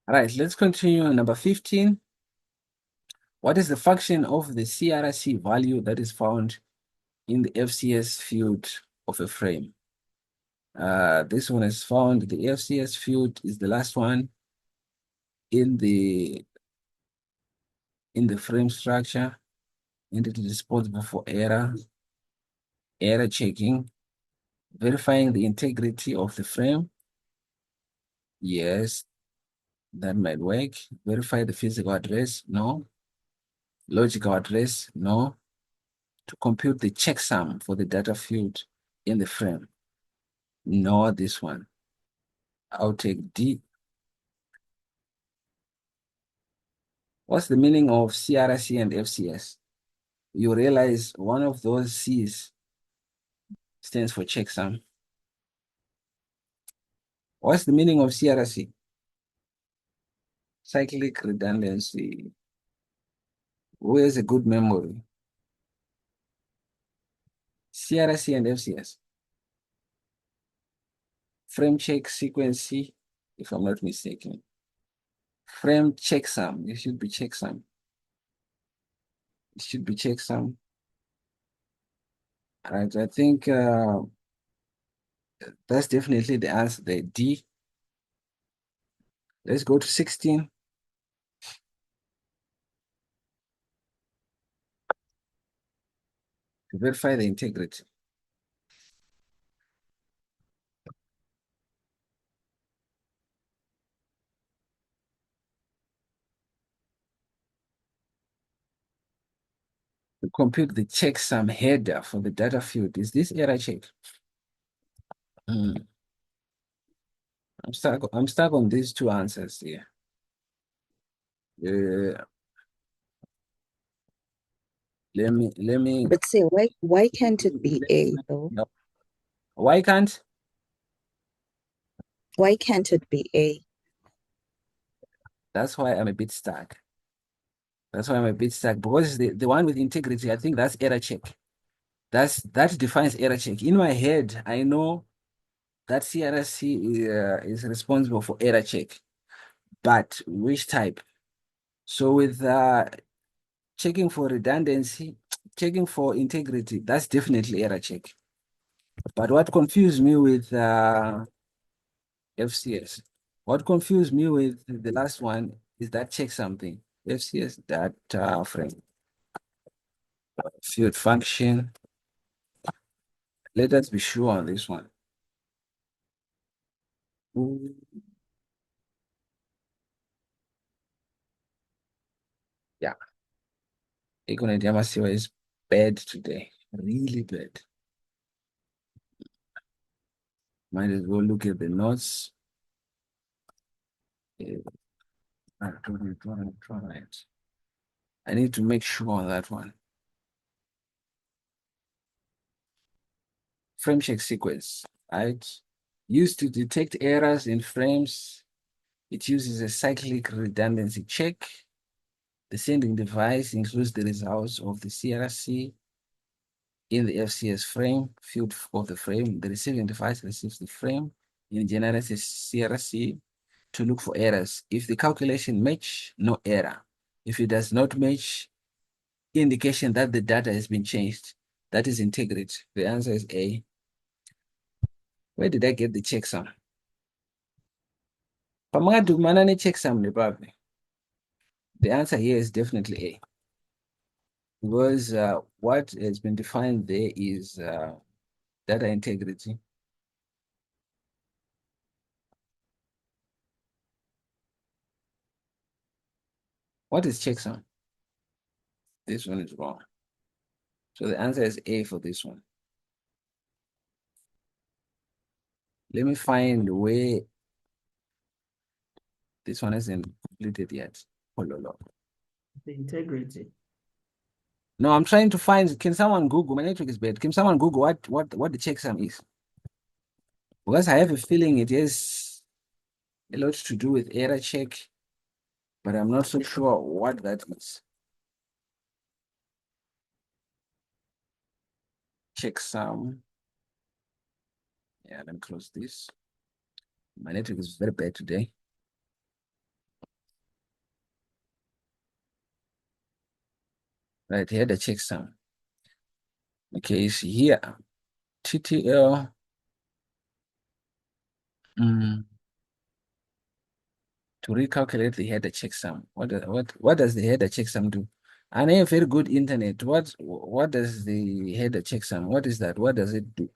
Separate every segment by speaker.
Speaker 1: All right, let's continue. Number 15. What is the function of the CRC value that is found in the FCS field of a frame? This one is found, the FCS field is the last one in the frame structure, and it is responsible for error checking, verifying the integrity of the frame. Yes, that might work. Verify the physical address. No. Logical address. No. To compute the checksum for the data field in the frame. No, this one. I'll take D. What's the meaning of CRC and FCS? You realize one of those C's stands for checksum. What's the meaning of CRC? Cyclic redundancy. Who has a good memory? CRC and FCS. Frame check sequence, if I'm not mistaken. Frame checksum. It should be checksum. It should be checksum. All right, I think that's definitely the answer, the D. Let's go to 16. To verify the integrity. To compute the checksum header for the data field. Is this error check? I'm stuck on these two answers here. Let me.
Speaker 2: But say, why can't it be A though?
Speaker 1: No. Why can't?
Speaker 2: Why can't it be A?
Speaker 1: That's why I'm a bit stuck. That's why I'm a bit stuck, because the one with integrity, I think that's error check. That defines error check. In my head, I know that CRC is responsible for error check, but which type? So with checking for redundancy, checking for integrity, that's definitely error check. But what confused me with FCS, what confused me with the last one is that checksum. FCS, that frame. Field function. Let us be sure on this one. Ooh. Yeah. Econet Yamasiwa is bad today. Really bad. Might as well look at the notes. I need to make sure on that one. Frame check sequence, right? Used to detect errors in frames. It uses a cyclic redundancy check. The sending device includes the results of the CRC in the FCS frame, field of the frame. The receiving device receives the frame and generates a CRC to look for errors. If the calculation match, no error. If it does not match, indication that the data has been changed. That is integrity. The answer is A. Where did I get the checksum? Checksum. The answer here is definitely A. Because what has been defined there is data integrity. What is checksum? This one is wrong. So the answer is A for this one. Let me find where this one isn't completed yet.
Speaker 3: The integrity.
Speaker 1: No, I'm trying to find. Can someone Google? My network is bad. Can someone Google what the checksum is? Because I have a feeling it has a lot to do with error check, but I'm not so sure what that is. Checksum. Yeah, let me close this. My network is very bad today. right? Header checksum. Okay, see here, TTL. To recalculate the header checksum. What does the header checksum do? And I have very good internet. What does the header checksum? What is that? What does it do?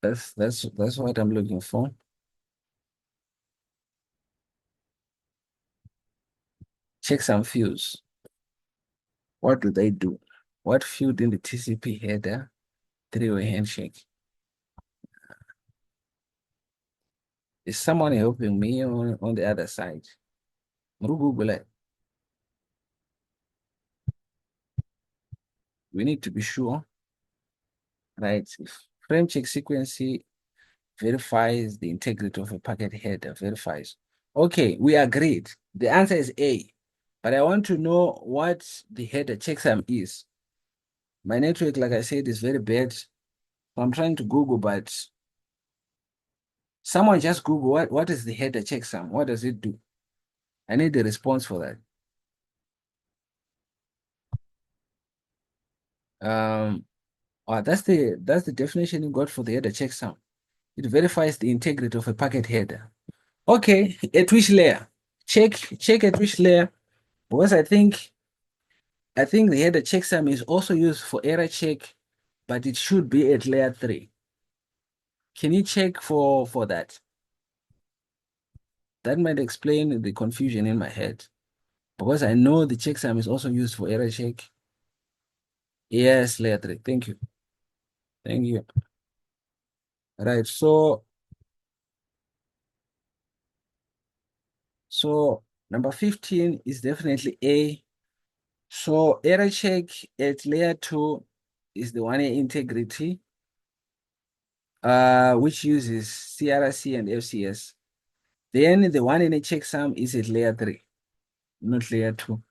Speaker 1: That's what I'm looking for. Checksum fields. What do they do? What field in the TCP header? Three-way handshake. Is someone helping me on the other side? Google it. We need to be sure, right? If frame check sequence verifies the integrity of a packet header, verifies. Okay, we agreed. The answer is A, but I want to know what the header checksum is. My network, like I said, is very bad. So I'm trying to Google, but someone just Google what is the header checksum? What does it do? I need a response for that. That's the definition you got for the header checksum. It verifies the integrity of a packet header. Okay, at which layer? Check at which layer, because I think the header checksum is also used for error check, but it should be at layer 3. Can you check for that? That might explain the confusion in my head, because I know the checksum is also used for error check. Yes, layer 3. Thank you. Thank you. Right. So number 15 is definitely A. So error check at layer 2 is the one-year integrity, which uses CRC and FCS. Then the one in a checksum is at layer 3, not layer 2.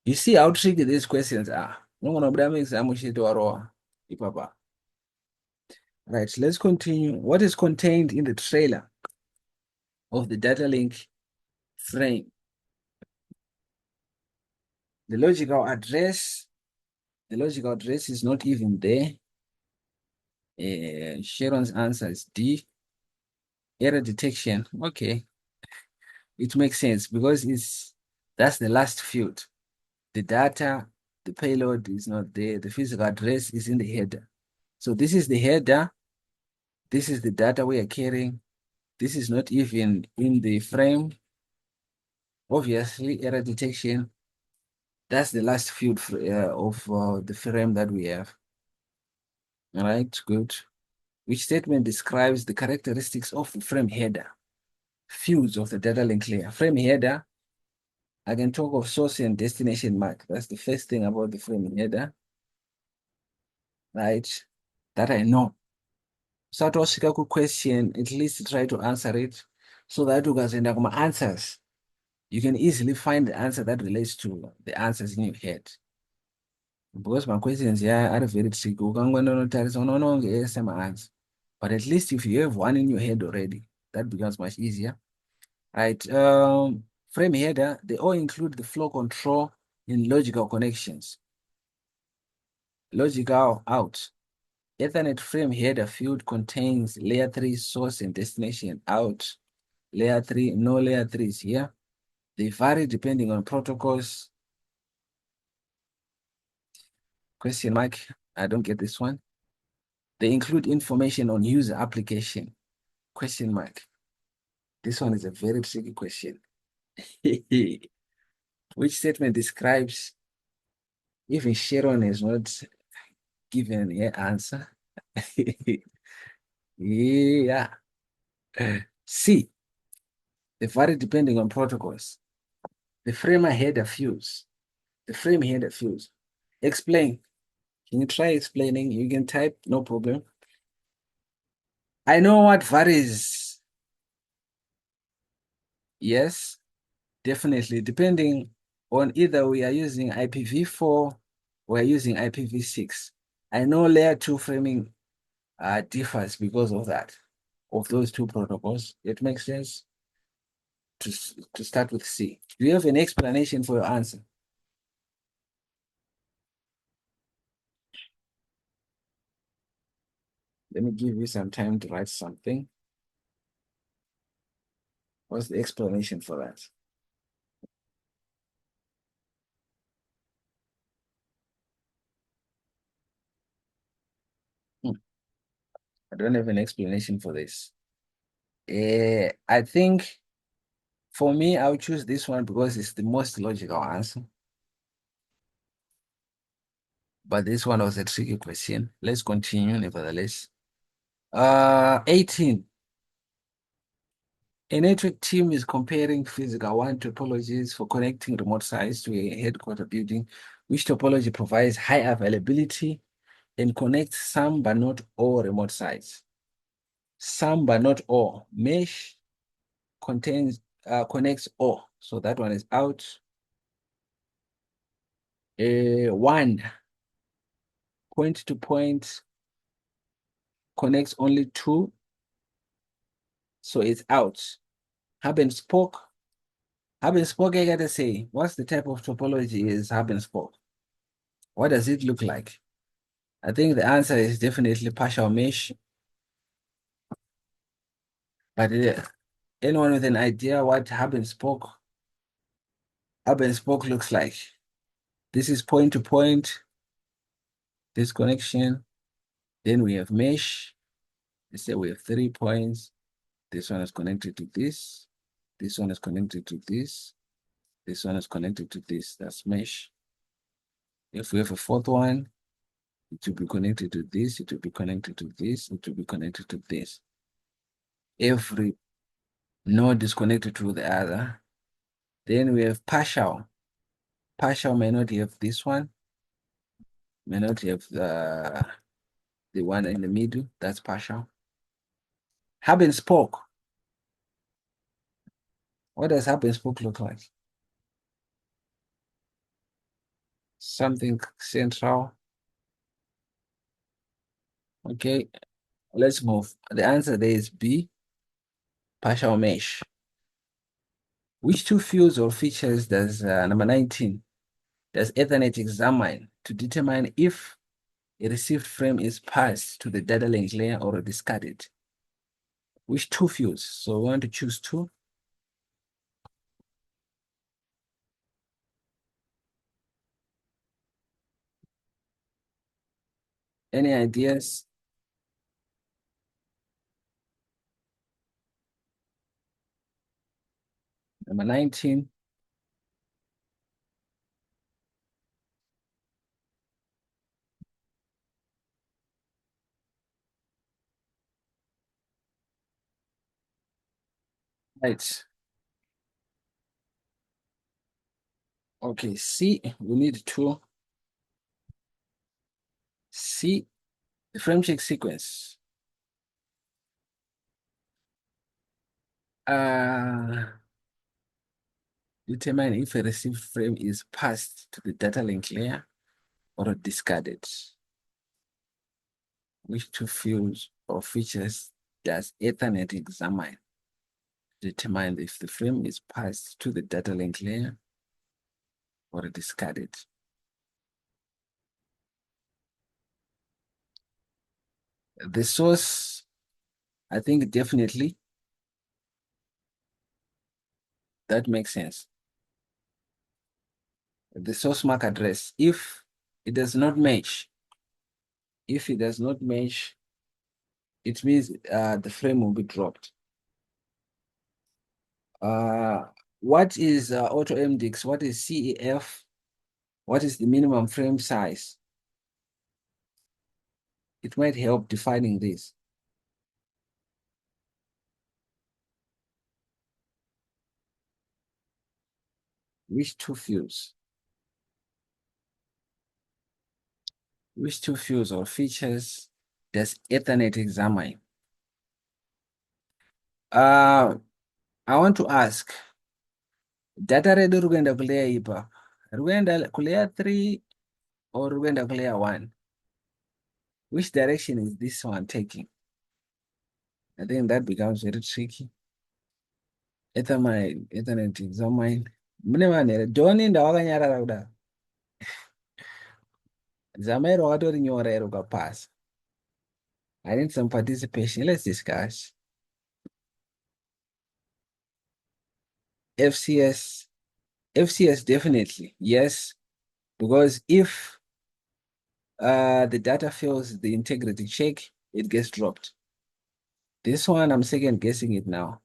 Speaker 1: You see how tricky these questions are. Right, let's continue. What is contained in the trailer of the data link frame? The logical address is not even there. Sharon's answer is D. Error detection. Okay. It makes sense because that's the last field. The data, the payload is not there. The physical address is in the header. So this is the header. This is the data we are carrying. This is not even in the frame. Obviously, error detection. That's the last field of the frame that we have. All right, good. Which statement describes the characteristics of the frame header? Fields of the data link layer. Frame header, I can talk of source and destination mark. That's the first thing about the frame header, right? That I know. So to ask a question, at least try to answer it so that you guys end up with answers. You can easily find the answer that relates to the answers in your head. Because my questions here are very tricky. You can go no answer. But at least if you have one in your head already, that becomes much easier. Right. Frame header, they all include the flow control in logical connections. Logical out. Ethernet frame header field contains layer 3 source and destination out. Layer 3, no layer 3s here. They vary depending on protocols. Question mark, I don't get this one. They include information on user application. Question mark. This one is a very tricky question. Which statement describes, even Sharon is not given an answer. Yeah. C, they vary depending on protocols. The framer header fields. The frame header fields. Explain. Can you try explaining? You can type, no problem. I know what varies. Yes, definitely. Depending on either we are using IPv4 or we are using IPv6. I know layer 2 framing differs because of that, of those two protocols. It makes sense to start with C. Do you have an explanation for your answer? Let me give you some time to write something. What's the explanation for that? I don't have an explanation for this. I think for me, I'll choose this one because it's the most logical answer. But this one was a tricky question. Let's continue nevertheless. 18. A network team is comparing physical one topologies for connecting remote sites to a headquarter building, which topology provides high availability and connects some but not all remote sites. Some but not all. Mesh connects all. So that one is out. One point to point connects only two. So it's out. Hub and spoke. Hub and spoke, I gotta say, what's the type of topology is hub and spoke? What does it look like? I think the answer is definitely partial mesh. But anyone with an idea what hub and spoke looks like? This is point to point, this connection. Then we have mesh. Let's say we have 3 points. This one is connected to this. This one is connected to this. This one is connected to this. That's mesh. If we have a fourth one, it will be connected to this. It will be connected to this. It will be connected to this. Every node is connected to the other. Then we have partial. Partial may not have this one. May not have the one in the middle. That's partial. Hub and spoke. What does hub and spoke look like? Something central. Okay, let's move. The answer there is B, partial mesh. Which two fields or features does number 19, does Ethernet examine to determine if a received frame is passed to the data link layer or discarded? Which two fields? So we want to choose two. Any ideas? Number 19. Right. Okay, C, we need two. C, the frame check sequence. Determine if a received frame is passed to the data link layer or discarded. Which two fields or features does Ethernet examine? Determine if the frame is passed to the data link layer or discarded. The source, I think definitely that makes sense. The source MAC address, if it does not match, it means the frame will be dropped. What is AutoMDX? What is CEF? What is the minimum frame size? It might help defining this. Which two fields? Which two fields or features does Ethernet examine? I want to ask, data redo rugenda ku layer ipa? Rugenda ku layer 3 or rugenda ku layer 1? Which direction is this one taking? I think that becomes very tricky. Ethernet examine. Mune vanhu John ndawakanyarara kudaro. Zamairo wakatorinyora ero ukapasa. I need some participation. Let's discuss. FCS. FCS definitely, yes. Because if the data fails the integrity check, it gets dropped. This one, I'm second guessing it now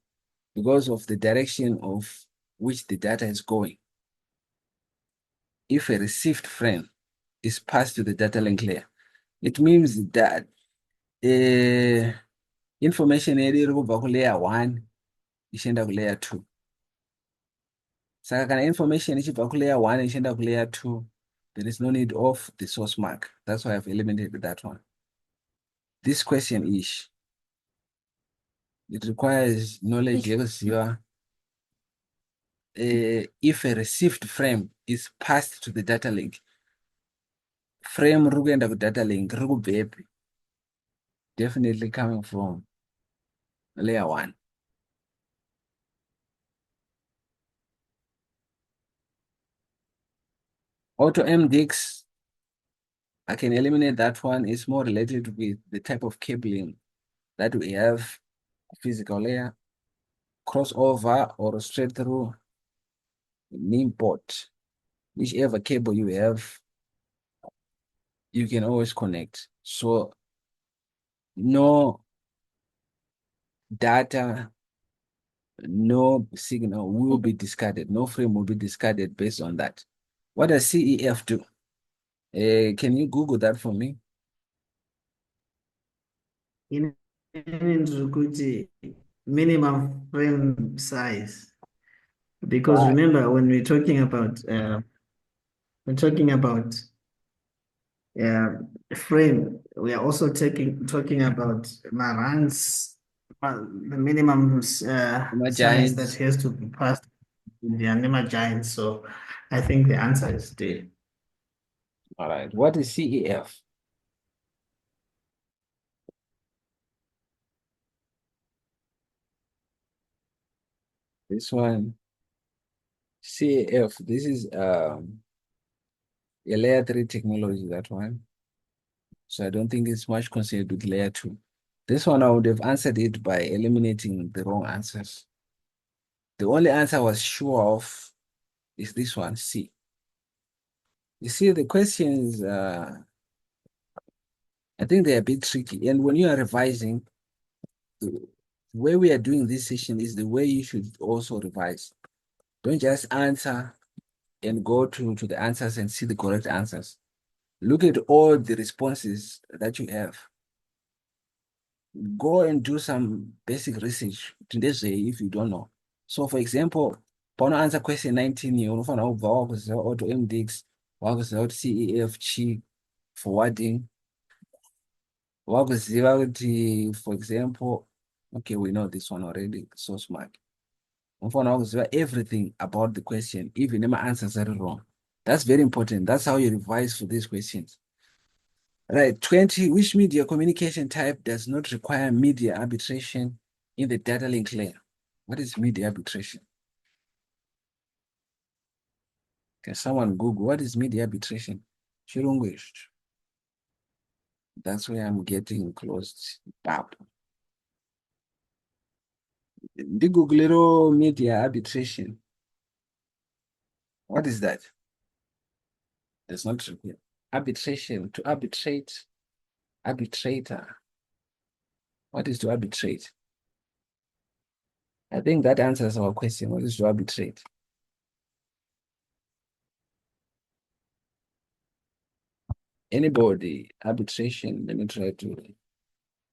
Speaker 1: because of the direction of which the data is going. If a received frame is passed to the data link layer, it means that information iri kubva ku-layer 1 ichienda ku-layer 2. Saka kana information ichibva ku-layer 1 ichienda ku-layer 2, there is no need of the source mark. That's why I've eliminated that one. This question is, it requires knowledge yekuziva if a received frame is passed to the data link. Frame riri kuenda ku-data link riri kubvepi? Definitely coming from layer 1. AutoMDX, I can eliminate that one. It's more related with the type of cabling that we have, physical layer, crossover or straight through, NIM port. Whichever cable you have, you can always connect. So no data, no signal will be discarded. No frame will be discarded based on that. What does CEF do? Can you Google that for me?
Speaker 3: Minimum frame size. Because remember, when we're talking about frame, we are also talking about runs, the minimum size that has to be passed in the NEMA giant. So I think the answer is D.
Speaker 1: All right. What is CEF? This one, CEF, this is a layer 3 technology, that one. So I don't think it's much concerned with layer 2. This one, I would have answered it by eliminating the wrong answers. The only answer I was sure of is this one, C. You see, the questions, I think they're a bit tricky. And when you are revising, the way we are doing this session is the way you should also revise. Don't just answer and go to the answers and see the correct answers. Look at all the responses that you have. Go and do some basic research if you don't know. So for example, paano answer question 19 here, unofanira kubva wakuziva AutoMDX, wakuziva kuti CEF chi forwarding, wakuziva kuti, for example, okay, we know this one already, source mark. Unofanira kuziva everything about the question, even if my answers are wrong. That's very important. That's how you revise for these questions. Right, 20, which media communication type does not require media arbitration in the data link layer? What is media arbitration? Can someone Google what is media arbitration? Chirunguish. That's where I'm getting close. Bab. The Google media arbitration. What is that? That's not required. Arbitration, to arbitrate, arbitrator. What is to arbitrate? I think that answers our question. What is to arbitrate? Anybody, arbitration, let me try to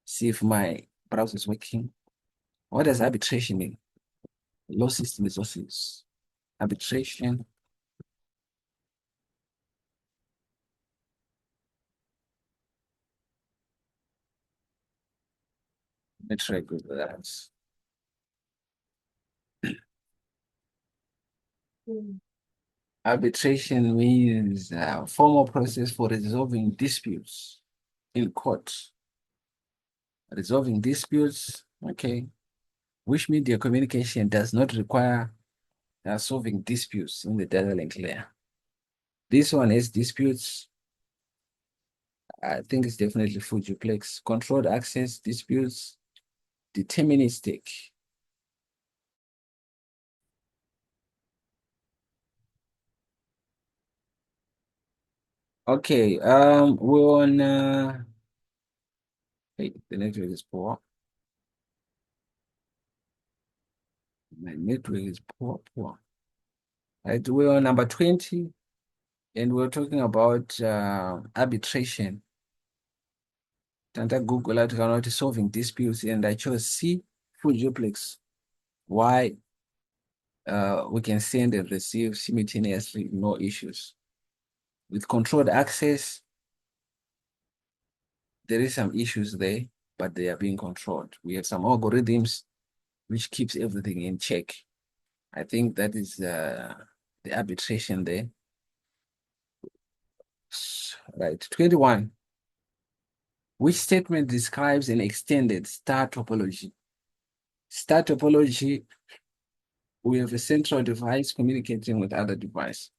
Speaker 1: see if my browser is working. What does arbitration mean? Law system resources. Arbitration. Let me try to do that. Arbitration means a formal process for resolving disputes in court. Resolving disputes, okay. Which media communication does not require solving disputes in the data link layer. This one is disputes. I think it's definitely full duplex. Controlled access disputes, deterministic. Okay, we're on hey, the network is poor. My network is poor. Right, we're on number 20, and we're talking about arbitration. Tanta Google out cannot solving disputes, and I chose C, full duplex. Why? We can send and receive simultaneously, no issues. With controlled access, there is some issues there, but they are being controlled. We have some algorithms which keeps everything in check. I think that is the arbitration there. Right, 21. Which statement describes an extended star topology? Star topology, we have a central device communicating with other device.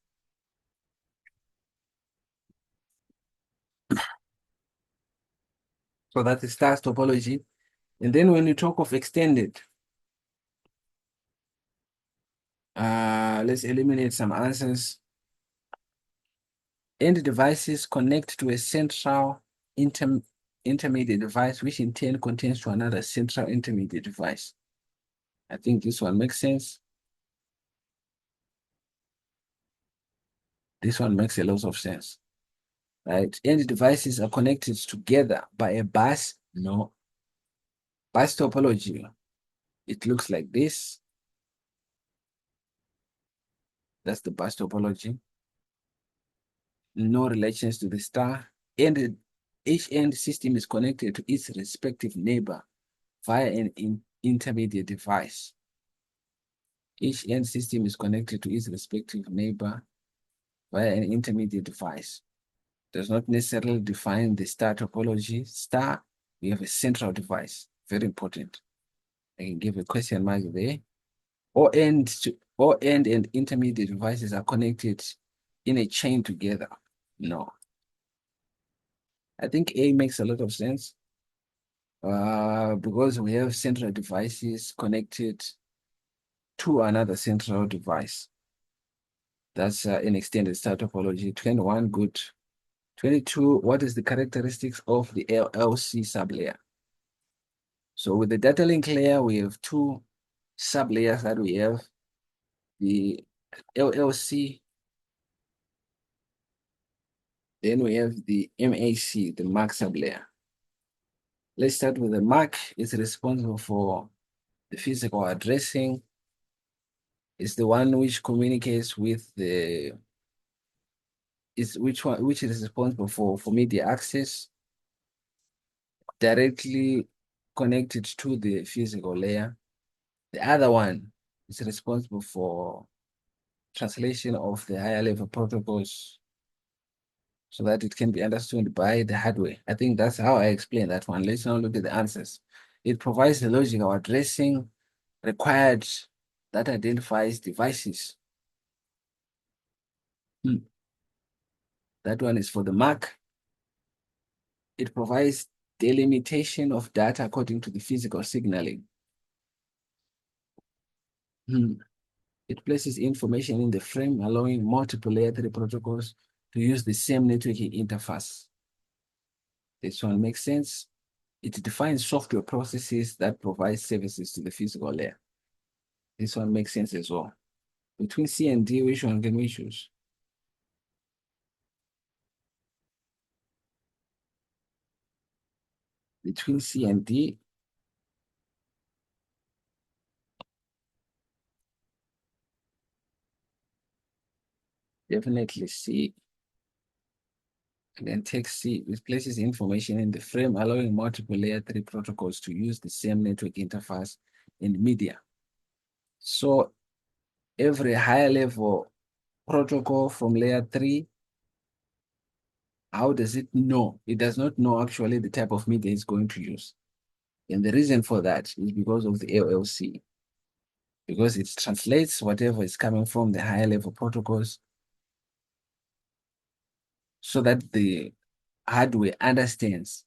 Speaker 1: So that is star topology. And then when you talk of extended, let's eliminate some answers. End devices connect to a central intermediate device, which in turn contains to another central intermediate device. I think this one makes sense. This one makes a lot of sense, right? End devices are connected together by a bus. No. Bus topology, it looks like this. That's the bus topology. No relations to the star. And each end system is connected to its respective neighbor via an intermediate device. Each end system is connected to its respective neighbor via an intermediate device. Does not necessarily define the star topology. Star, we have a central device. Very important. I can give a question mark there. All end and intermediate devices are connected in a chain together. No. I think A makes a lot of sense. Because we have central devices connected to another central device. That's an extended star topology. 21, good. 22, what is the characteristics of the LLC sublayer? So with the data link layer, we have two sublayers that we have. The LLC, then we have the MAC, the MAC sublayer. Let's start with the MAC. It's responsible for the physical addressing. It's the one which communicates with the which is responsible for media access, directly connected to the physical layer. The other one is responsible for translation of the higher level protocols so that it can be understood by the hardware. I think that's how I explain that one. Let's now look at the answers. It provides the logical addressing required that identifies devices. That one is for the MAC. It provides delimitation of data according to the physical signaling. It places information in the frame, allowing multiple layer 3 protocols to use the same networking interface. This one makes sense. It defines software processes that provide services to the physical layer. This one makes sense as well. Between C and D, which one can we choose? Between C and D, definitely C. And then take C, which places information in the frame, allowing multiple layer 3 protocols to use the same network interface in media. So every higher level protocol from layer 3, how does it know? It does not know actually the type of media it's going to use. And the reason for that is because of the LLC. Because it translates whatever is coming from the higher level protocols so that the hardware understands.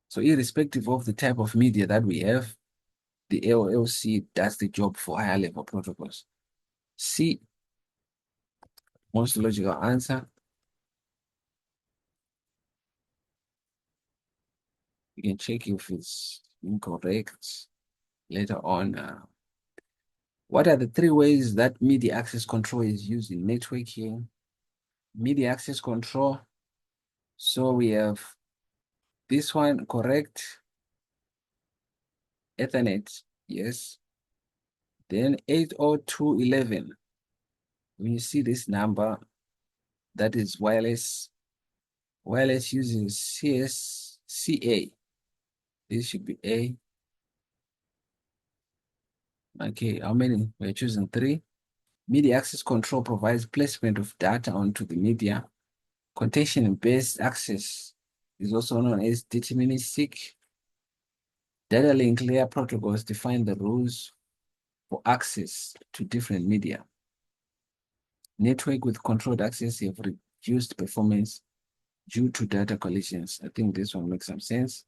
Speaker 1: So irrespective of the type of media that we have, the LLC does the job for higher level protocols. C, most logical answer. You can check if it's incorrect later on. What are the three ways that media access control is used in networking? Media access control. So we have this one correct. Ethernet, yes. Then 802.11. When you see this number, that is wireless. Wireless uses CA. This should be A. Okay, how many? We're choosing 3. Media access control provides placement of data onto the media. Contention-based access is also known as deterministic. Data link layer protocols define the rules for access to different media. Network with controlled access have reduced performance due to data collisions. I think this one makes some sense.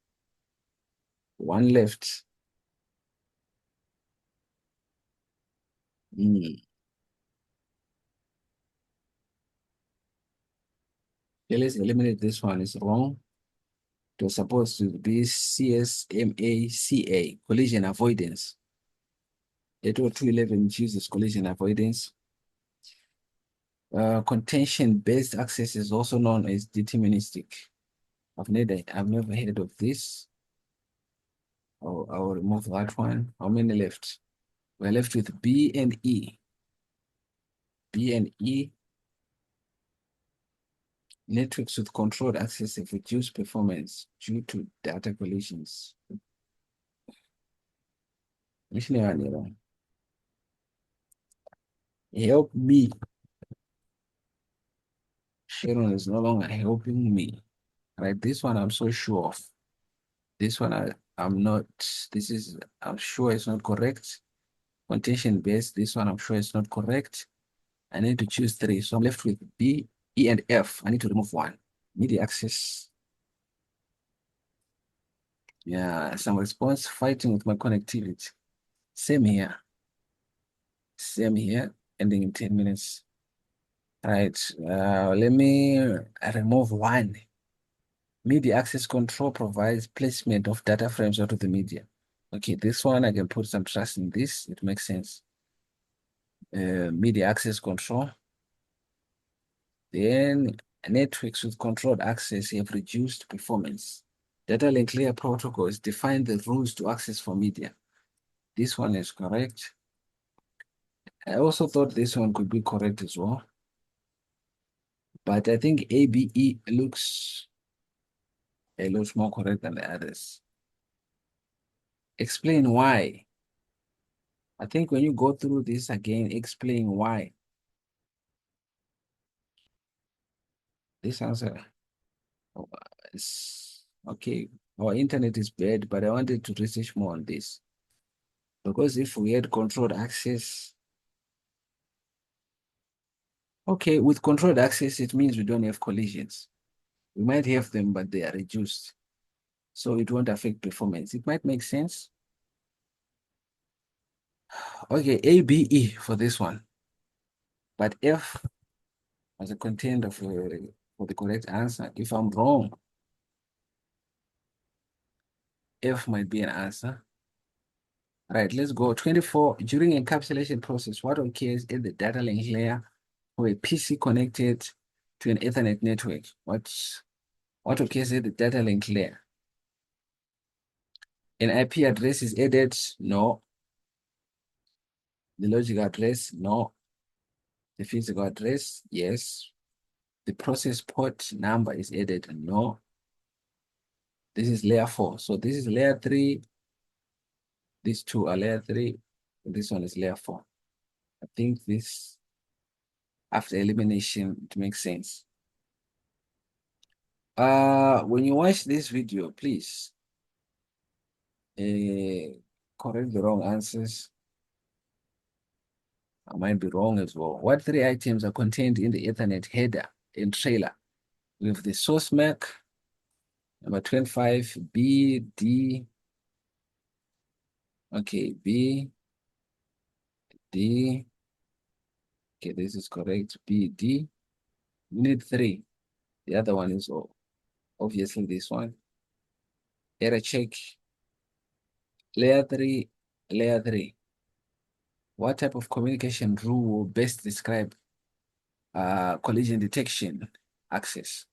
Speaker 1: One left. Okay, let's eliminate this one. It's wrong. It was supposed to be CSMACA, collision avoidance. 802.11 uses collision avoidance. Contention-based access is also known as deterministic. I've never heard of this. I'll remove that one. How many left? We're left with B and E. B and E. Networks with controlled access have reduced performance due to data collisions. Help me. Sharon is no longer helping me. Right, this one I'm so sure of. This one I'm not. I'm sure it's not correct. Contention based, this one I'm sure it's not correct. I need to choose 3. So I'm left with B, E, and F. I need to remove 1. Media access. Yeah, some response fighting with my connectivity. Same here. Same here, ending in 10 minutes. All right, let me remove 1. Media access control provides placement of data frames onto the media. Okay, this one I can put some trust in this. It makes sense. Media access control. Then networks with controlled access have reduced performance. Data link layer protocols define the rules to access for media. This one is correct. I also thought this one could be correct as well. But I think ABE looks a lot more correct than the others. Explain why. I think when you go through this again, explain why. This answer is okay. Our internet is bad, but I wanted to research more on this. Because if we had controlled access, okay, with controlled access, it means we don't have collisions. We might have them, but they are reduced. So it won't affect performance. It might make sense. Okay, ABE for this one. But F as a contender for the correct answer. If I'm wrong, F might be an answer. All right, let's go. 24, during encapsulation process, what occurs at the data link layer for a PC connected to an Ethernet network? What occurs at the data link layer? An IP address is added? No. The logical address? No. The physical address? Yes. The process port number is added? No. This is layer 4. So this is layer 3. These two are layer 3. This one is layer 4. I think this, after elimination, it makes sense. When you watch this video, please correct the wrong answers. I might be wrong as well. What 3 items are contained in the Ethernet header and trailer? We have the source MAC. Number 25, B, D. Okay, B, D. Okay, this is correct. B, D. We need 3. The other one is obviously this one. Error check. Layer 3, layer 3. What type of communication rule will best describe collision detection access?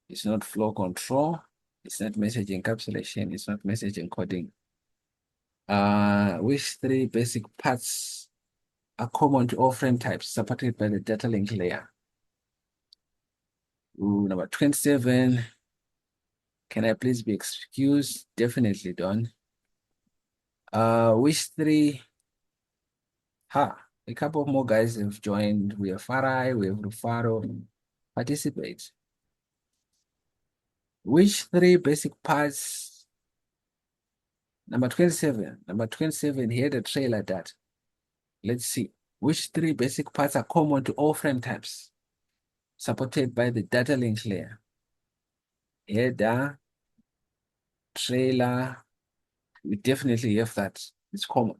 Speaker 1: It's not flow control. It's not message encapsulation. It's not message encoding. Which 3 basic parts are common to all frame types supported by the data link layer? Ooh, number 27. Can I please be excused? Definitely done. Which 3? A couple of more guys have joined. We have Farai, we have Rufaro. Participate. Which 3 basic parts? Number 27. Number 27, here the trailer data. Let's see. Which 3 basic parts are common to all frame types supported by the data link layer? Header, trailer. We definitely have that. It's common.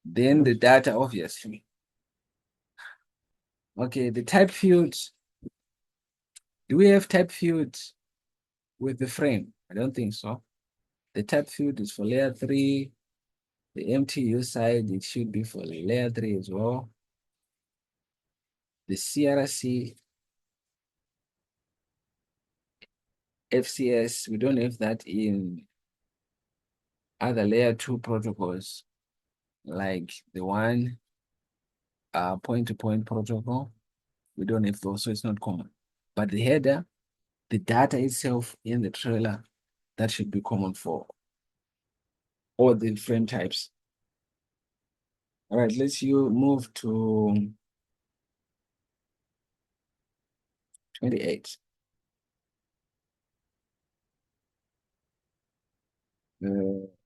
Speaker 1: Then the data, obviously. Okay, the type fields. Do we have type fields with the frame? I don't think so. The type field is for layer 3. The MTU side, it should be for layer 3 as well. The CRC, FCS, we don't have that in other layer 2 protocols, like the one point-to-point protocol. We don't have those, so it's not common. But the header, the data itself in the trailer, that should be common for all the frame types. All right, let's move to 28.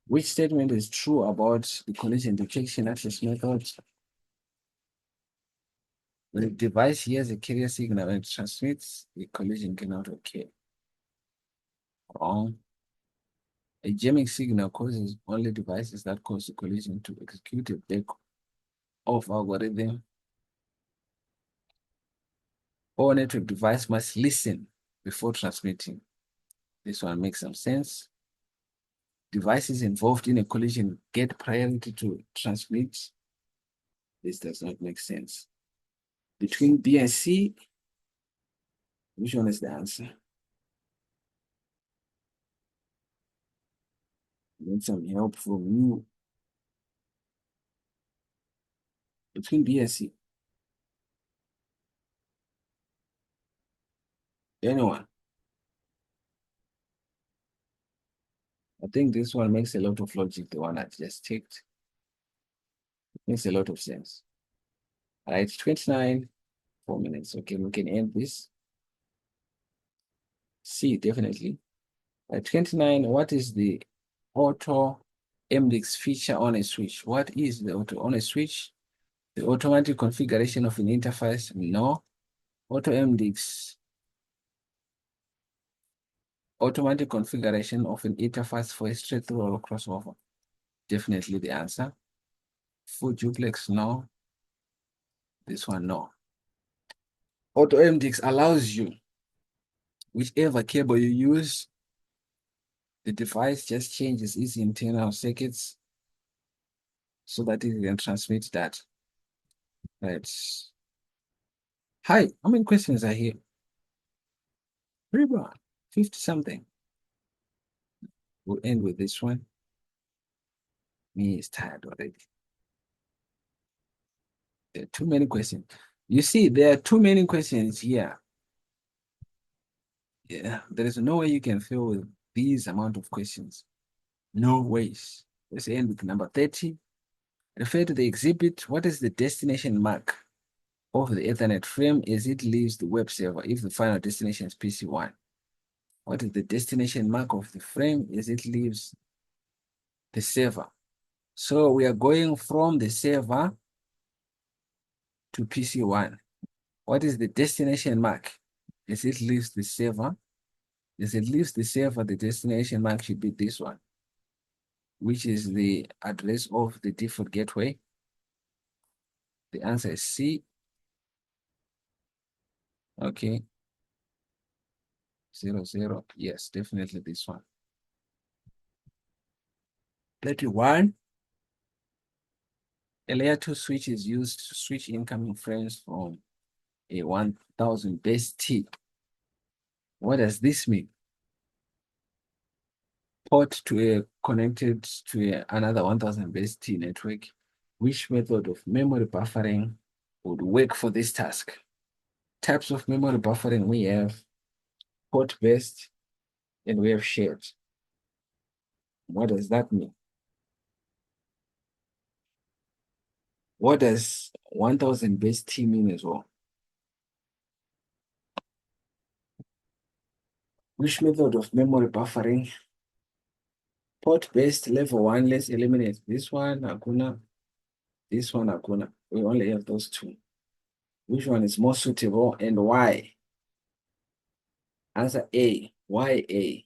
Speaker 1: Which statement is true about the collision detection access method? When a device hears a carrier signal and transmits, the collision cannot occur. Wrong. A jamming signal causes only devices that cause the collision to execute a back-off algorithm. All network device must listen before transmitting. This one makes some sense. Devices involved in a collision get priority to transmit. This does not make sense. Between B and C, which one is the answer? I need some help from you. Between B and C. Anyone? I think this one makes a lot of logic, the one I just checked. It makes a lot of sense. All right, 29, 4 minutes. Okay, we can end this. C, definitely. At 29, what is the auto MDX feature on a switch? What is the auto on a switch? The automatic configuration of an interface? No. Auto MDX. Automatic configuration of an interface for a straight through or crossover. Definitely the answer. Full duplex, no. This one, no. Auto MDX allows you, whichever cable you use, the device just changes its internal circuits so that it can transmit that. Right. Hi, how many questions are here? 50 something. We'll end with this one. Me is tired already. There are too many questions. You see, there are too many questions here. Yeah, there is no way you can fill with these amount of questions. No ways. Let's end with number 30. Refer to the exhibit. What is the destination mark of the Ethernet frame as it leaves the web server if the final destination is PC1? What is the destination mark of the frame as it leaves the server? So we are going from the server to PC1. What is the destination mark? as it leaves the server. As it leaves the server, the destination MAC should be this one, which is the address of the default gateway. The answer is C. Okay. 00. Yes, definitely this one. 31. A layer 2 switch is used to switch incoming frames from a 1000 base T. What does this mean? Port to a connected to another 1000 base T network. Which method of memory buffering would work for this task? Types of memory buffering we have port-based and we have shared. What does that mean? What does 1000 base T mean as well? Which method of memory buffering? Port-based level 1, let's eliminate this one, hakuna. This one, hakuna. We only have those two. Which one is more suitable and why? Answer A. Why A?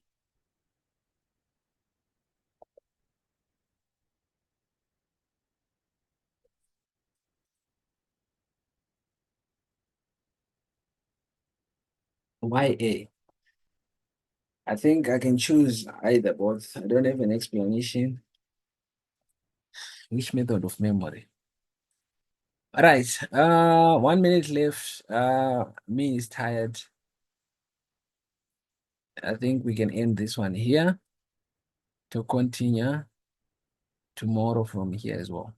Speaker 1: Why A? I think I can choose either both. I don't have an explanation. Which method of memory? All right, 1 minute left. Me is tired. I think we can end this one here to continue tomorrow from here as well.